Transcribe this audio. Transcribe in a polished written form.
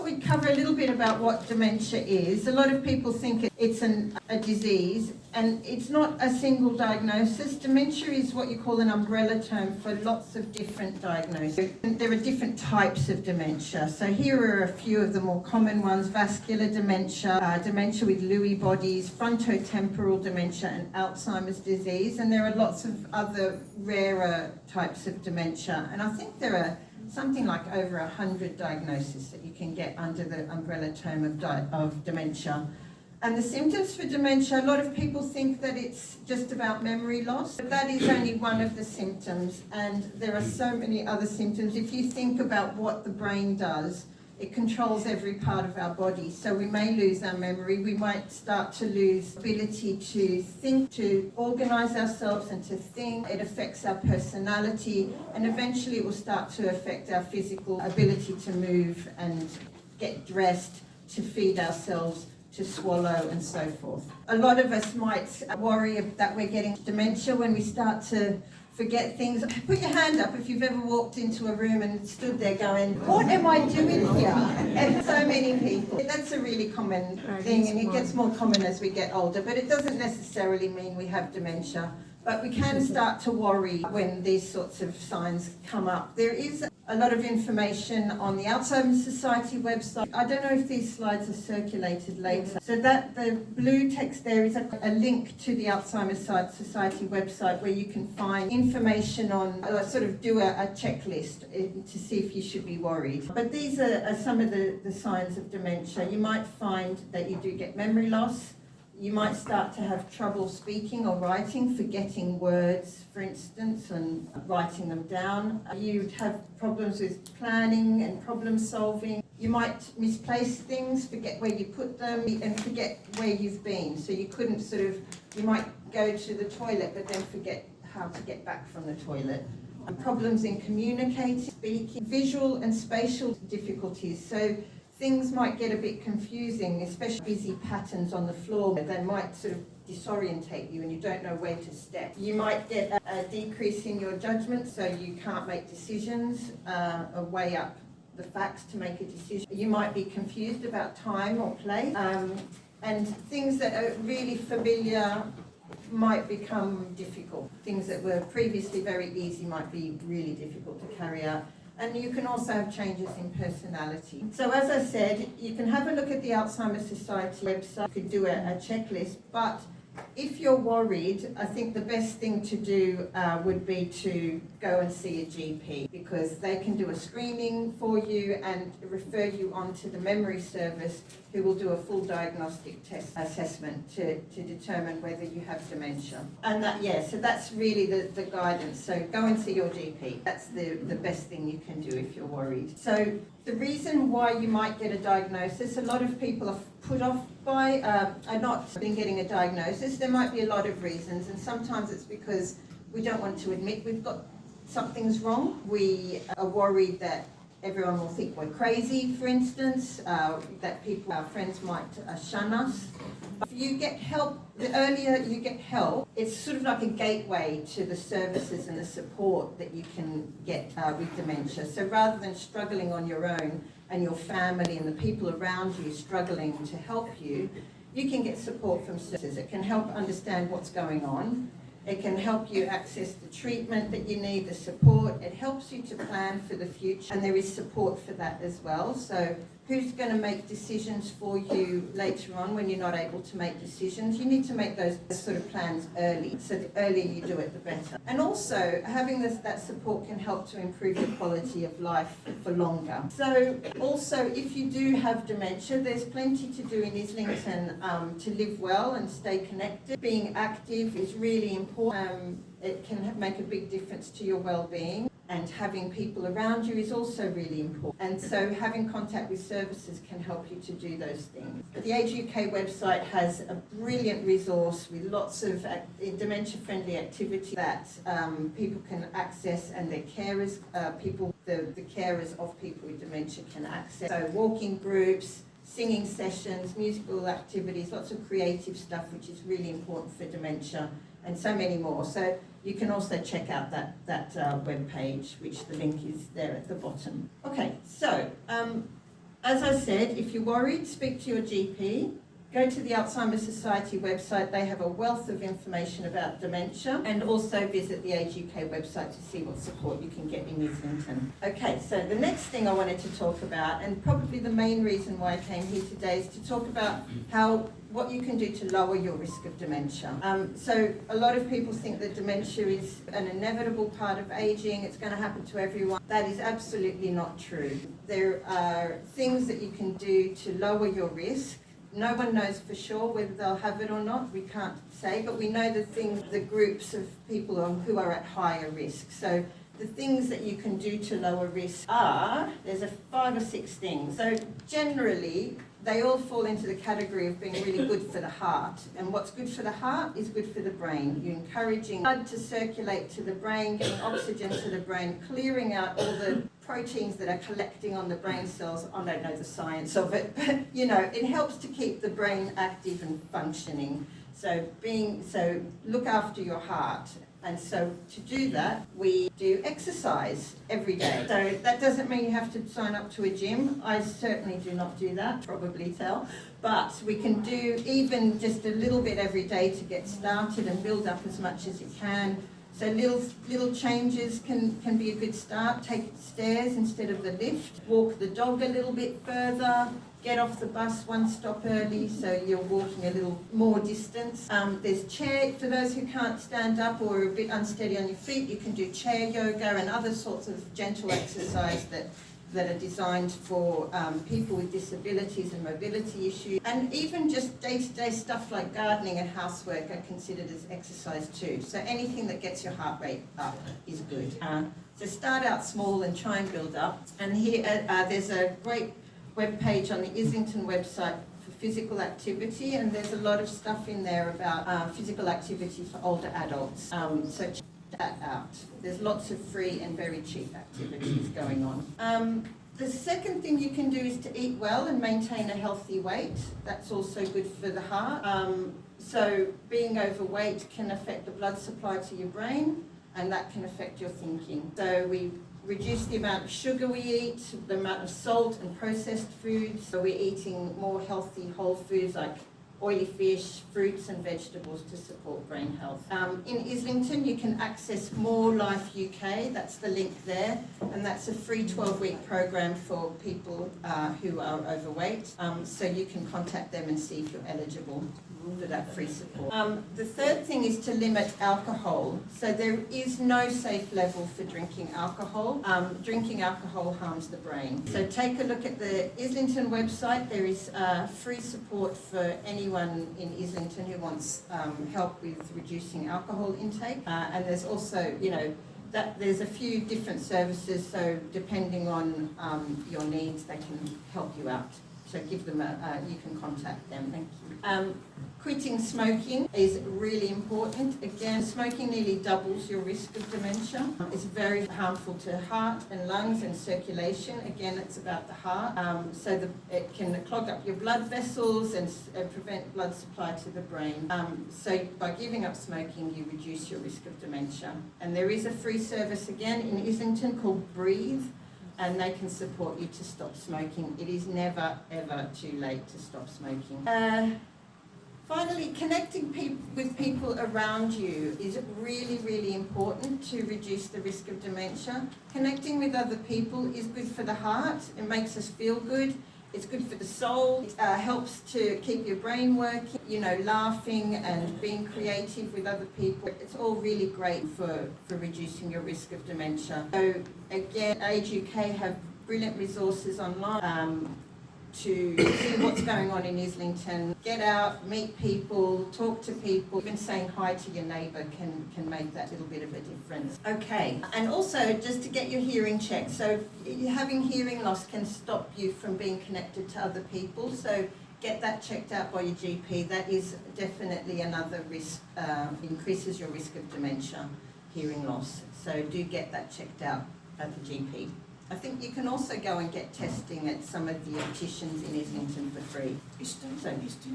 we'd cover a little bit about what dementia is. A lot of people think it's a disease, and it's not a single diagnosis. Dementia is what you call an umbrella term for lots of different diagnoses. There are different types of dementia. So here are a few of the more common ones: vascular dementia, dementia with Lewy bodies, frontotemporal dementia, and Alzheimer's disease. And there are lots of other rarer types of dementia. And I think there are something like over 100 diagnoses that you can get under the umbrella term of dementia. And the symptoms for dementia, a lot of people think that it's just about memory loss, but that is only one of the symptoms, and there are so many other symptoms. If you think about what the brain does, it controls every part of our body. So we may lose our memory, we might start to lose ability to think, to organise ourselves and to think. It affects our personality, and eventually it will start to affect our physical ability to move and get dressed, to feed ourselves, to swallow, and so forth. A lot of us might worry that we're getting dementia when we start to forget things. Put your hand up if you've ever walked into a room and stood there going, what am I doing here? And so many people. That's a really common thing, and it gets more common as we get older, but it doesn't necessarily mean we have dementia. But we can start to worry when these sorts of signs come up. There is a lot of information on the Alzheimer's Society website. I don't know if these slides are circulated later. So that the blue text there is a link to the Alzheimer's Society website where you can find information on, sort of do a checklist to see if you should be worried. But these are some of the signs of dementia. You might find that you do get memory loss. You might start to have trouble speaking or writing, forgetting words, for instance, and writing them down. You'd have problems with planning and problem solving. You might misplace things, forget where you put them, and forget where you've been. So you couldn't you might go to the toilet, but then forget how to get back from the toilet. Problems in communicating, speaking, visual and spatial difficulties. So things might get a bit confusing, especially busy patterns on the floor. They might sort of disorientate you and you don't know where to step. You might get a decrease in your judgment, so you can't make decisions or weigh up the facts to make a decision. You might be confused about time or place, and things that are really familiar might become difficult. Things that were previously very easy might be really difficult to carry out. And you can also have changes in personality. So as I said, you can have a look at the Alzheimer's Society website, you could do a checklist, but if you're worried, I think the best thing to do would be to go and see a GP, because they can do a screening for you and refer you on to the memory service, who will do a full diagnostic test assessment to determine whether you have dementia. And so that's really the guidance. So go and see your GP. That's the best thing you can do if you're worried. So the reason why you might get a diagnosis, a lot of people are put off by are not getting a diagnosis. There might be a lot of reasons, and sometimes it's because we don't want to admit we've got something's wrong. We are worried that everyone will think we're crazy, for instance, that our friends might shun us. If you get help, the earlier you get help, it's sort of like a gateway to the services and the support that you can get with dementia. So rather than struggling on your own and your family and the people around you struggling to help you, you can get support from services. It can help understand what's going on. It can help you access the treatment that you need, the support. It helps you to plan for the future, and there is support for that as well. So who's going to make decisions for you later on when you're not able to make decisions? You need to make those sort of plans early. So the earlier you do it, the better. And also, having that support can help to improve your quality of life for longer. So also, if you do have dementia, there's plenty to do in Islington to live well and stay connected. Being active is really important. It can make a big difference to your well-being. And having people around you is also really important. And so having contact with services can help you to do those things. The Age UK website has a brilliant resource with lots of dementia-friendly activity that people can access, and their carers, the carers of people with dementia can access. So walking groups, singing sessions, musical activities, lots of creative stuff, which is really important for dementia, and so many more. So you can also check out that web page, which the link is there at the bottom. Okay, so As I said, if you're worried, speak to your GP. Go to the Alzheimer's Society website. They have a wealth of information about dementia, and also visit the Age UK website to see what support you can get in Islington. Okay, so the next thing I wanted to talk about, and probably the main reason why I came here today, is to talk about what you can do to lower your risk of dementia. So a lot of people think that dementia is an inevitable part of aging, it's going to happen to everyone. That is absolutely not true. There are things that you can do to lower your risk. No one knows for sure whether they'll have it or not, we can't say, but we know the groups of people who are at higher risk. So the things that you can do to lower risk there's 5 or 6 things. So generally, they all fall into the category of being really good for the heart. And what's good for the heart is good for the brain. You're encouraging blood to circulate to the brain, getting oxygen to the brain, clearing out all the proteins that are collecting on the brain cells. I don't know the science of it, but it helps to keep the brain active and functioning. So look after your heart. And so to do that, we do exercise every day. So that doesn't mean you have to sign up to a gym. I certainly do not do that, probably tell. But we can do even just a little bit every day to get started and build up as much as you can. So little changes can be a good start. Take stairs instead of the lift. Walk the dog a little bit further. Get off the bus 1 stop early so you're walking a little more distance. There's chair, for those who can't stand up or are a bit unsteady on your feet, you can do chair yoga and other sorts of gentle exercise that are designed for people with disabilities and mobility issues. And even just day-to-day stuff like gardening and housework are considered as exercise too. So anything that gets your heart rate up is good. So start out small and try and build up. And here there's a great webpage on the Islington website for physical activity, and there's a lot of stuff in there about physical activity for older adults. So check that out. There's lots of free and very cheap activities going on. The second thing you can do is to eat well and maintain a healthy weight. That's also good for the heart. So being overweight can affect the blood supply to your brain, and that can affect your thinking. So we reduce the amount of sugar we eat, the amount of salt and processed foods. So we're eating more healthy whole foods like oily fish, fruits and vegetables to support brain health. In Islington, you can access More Life UK, that's the link there, and that's a free 12-week program for people who are overweight. So you can contact them and see if you're eligible for that free support. The third thing is to limit alcohol. So there is no safe level for drinking alcohol. Drinking alcohol harms the brain. So take a look at the Islington website. There is free support for anyone in Islington who wants help with reducing alcohol intake. And there's also, there's a few different services, so depending on your needs, they can help you out. So give them you can contact them. Thank you. Quitting smoking is really important. Again, smoking nearly doubles your risk of dementia. It's very harmful to heart and lungs and circulation. Again, it's about the heart. It can clog up your blood vessels and prevent blood supply to the brain. So by giving up smoking, you reduce your risk of dementia. And there is a free service again in Islington called Breathe, and they can support you to stop smoking. It is never, ever too late to stop smoking. Finally, connecting with people around you is really, really important to reduce the risk of dementia. Connecting with other people is good for the heart. It makes us feel good. It's good for the soul. It helps to keep your brain working, laughing and being creative with other people. It's all really great for reducing your risk of dementia. So again, Age UK have brilliant resources online to see what's going on in Islington. Get out, meet people, talk to people. Even saying hi to your neighbour can make that little bit of a difference. Okay, and also just to get your hearing checked. So having hearing loss can stop you from being connected to other people. So get that checked out by your GP. That is definitely another risk, increases your risk of dementia, hearing loss. So do get that checked out at the GP. I think you can also go and get testing at some of the opticians in Islington for free.